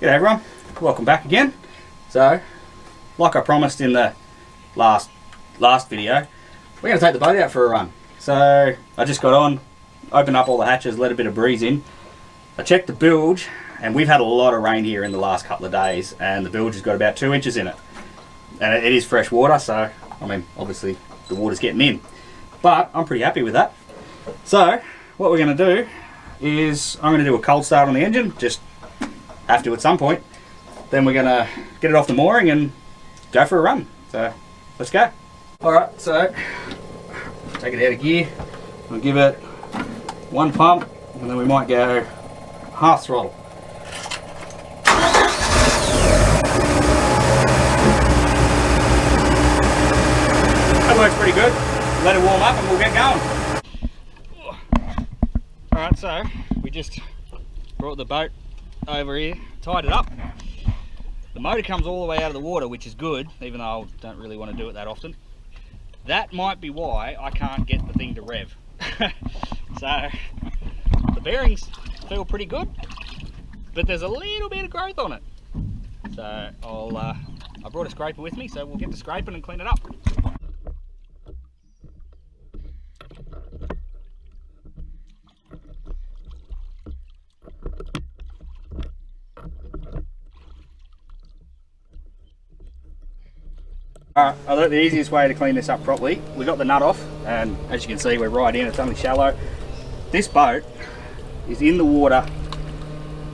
G'day everyone, welcome back again. So, like I promised in the last video, we're going to take the boat out for a run. So, I just got on, opened up all the hatches, let a bit of breeze in. I checked the bilge, and we've had a lot of rain here in the last couple of days, and the bilge has got about 2 inches in it. And it is fresh water, so, I mean, obviously the water's getting in. But, I'm pretty happy with that. So, what we're going to do is, I'm going to do a cold start on the engine, just have to at some point. Then we're going to get it off the mooring and go for a run. So, let's go. Alright, so, take it out of gear. We'll give it one pump, and then we might go half throttle. That works pretty good. Let it warm up and we'll get going. Alright, so we just brought the boat over here, tied it up. The motor comes all the way out of the water, which is good, even though I don't really want to do it that often. That might be why I can't get the thing to rev. So the bearings feel pretty good, but there's a little bit of growth on it. So I brought a scraper with me, so we'll get to scraping and clean it up. I thought the easiest way to clean this up properly, we got the nut off, and as you can see we're right in, it's only shallow. This boat is in the water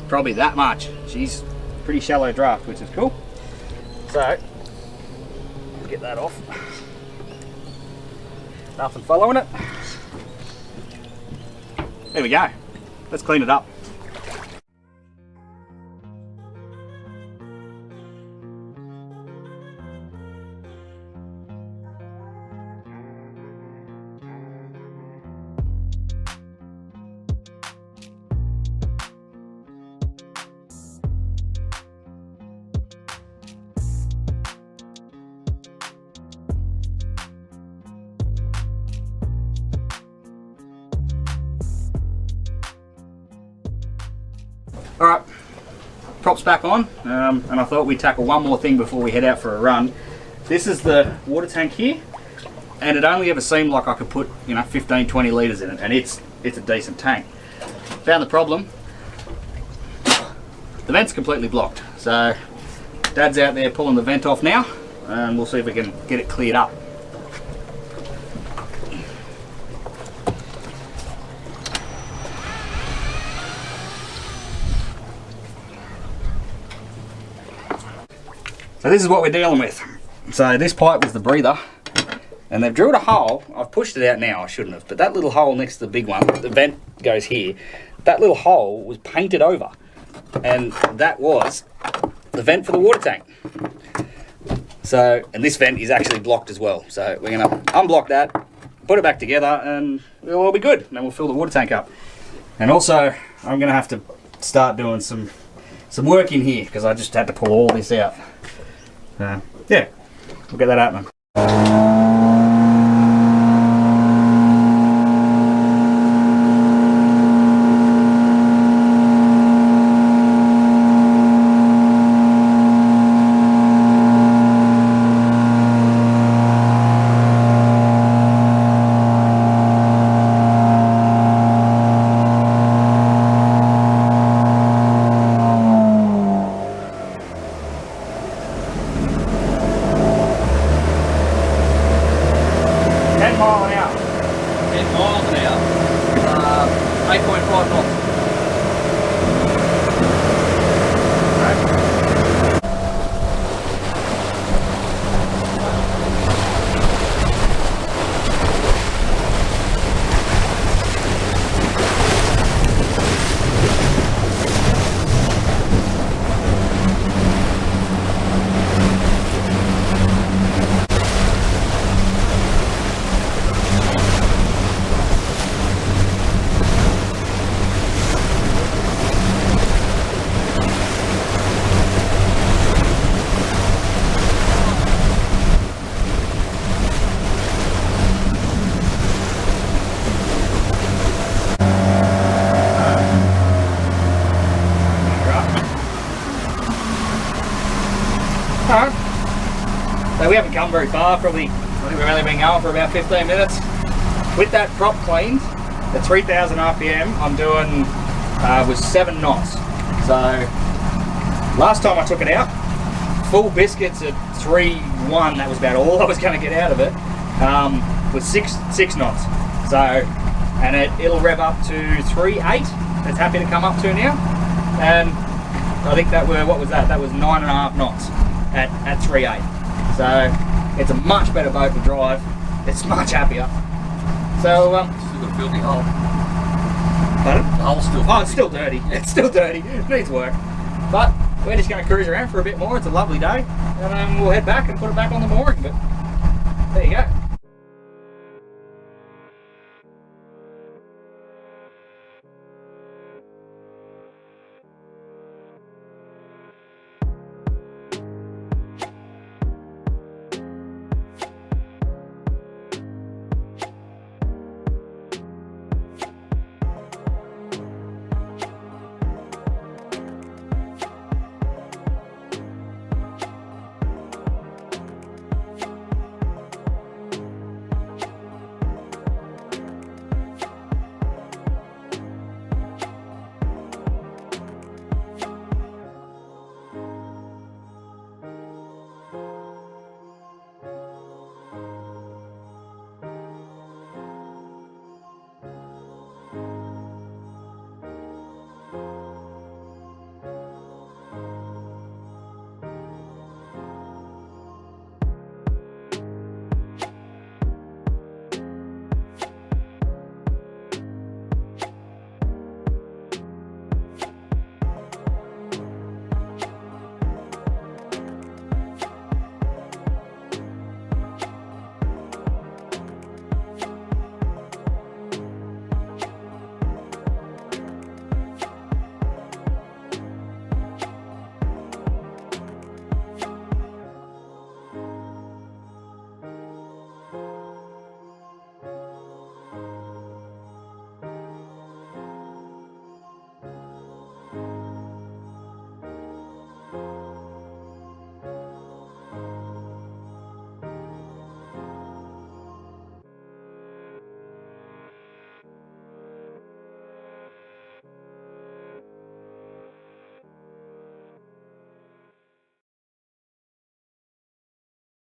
probably that much. She's pretty shallow draft, which is cool. So, let's get that off. Nothing following it. There we go. Let's clean it up. Alright, props back on, and I thought we'd tackle one more thing before we head out for a run. This is the water tank here, and it only ever seemed like I could put, 15-20 litres in it, and it's a decent tank. Found the problem. The vent's completely blocked, so Dad's out there pulling the vent off now, and we'll see if we can get it cleared up. So this is what we're dealing with. So this pipe was the breather, and they've drilled a hole. I've pushed it out now, I shouldn't have, but that little hole next to the big one, the vent goes here, that little hole was painted over, and that was the vent for the water tank. So, and this vent is actually blocked as well. So we're gonna unblock that, put it back together, and it'll all be good. And then we'll fill the water tank up. And also, I'm gonna have to start doing some work in here, because I just had to pull all this out. Yeah, we'll get that happening. Alright. So we haven't come very far, probably, I think we've only been going for about 15 minutes. With that prop cleaned, at 3,000 RPM, I'm doing with 7 knots. So last time I took it out, full biscuits at 3.1, that was about all I was going to get out of it, with 6 knots. So, and it'll rev up to 3.8, it's happy to come up to now. And I think that were, what was that? That was 9.5 knots at 3.8. So it's a much better boat to drive. It's much happier. So still got a filthy hole. Pardon? The hole's still filthy. Oh, it's still dirty. It's still dirty. It needs work. But we're just going to cruise around for a bit more. It's a lovely day, and we'll head back and put it back on the mooring. But there you go.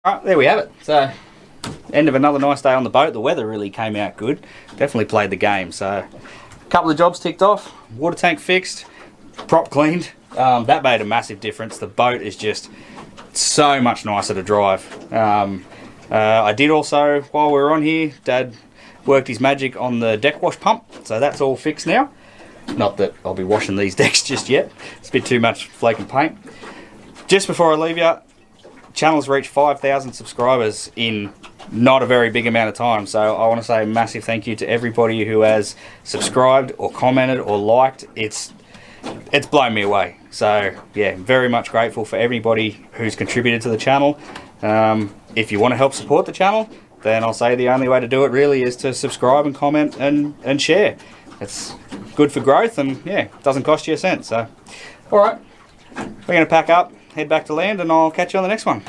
Alright, there we have it. So, end of another nice day on the boat. The weather really came out good. Definitely played the game. So, a couple of jobs ticked off. Water tank fixed. Prop cleaned. That made a massive difference. The boat is just so much nicer to drive. I did also, while we were on here, Dad worked his magic on the deck wash pump. So that's all fixed now. Not that I'll be washing these decks just yet. It's a bit too much flake and paint. Just before I leave you, channel's reached 5,000 subscribers in not a very big amount of time, so I want to say a massive thank you to everybody who has subscribed or commented or liked. It's blown me away. So yeah, very much grateful for everybody who's contributed to the channel. If you want to help support the channel, then I'll say the only way to do it really is to subscribe and comment and share. It's good for growth, and yeah, it doesn't cost you a cent. So alright, we're going to pack up, head back to land, and I'll catch you on the next one.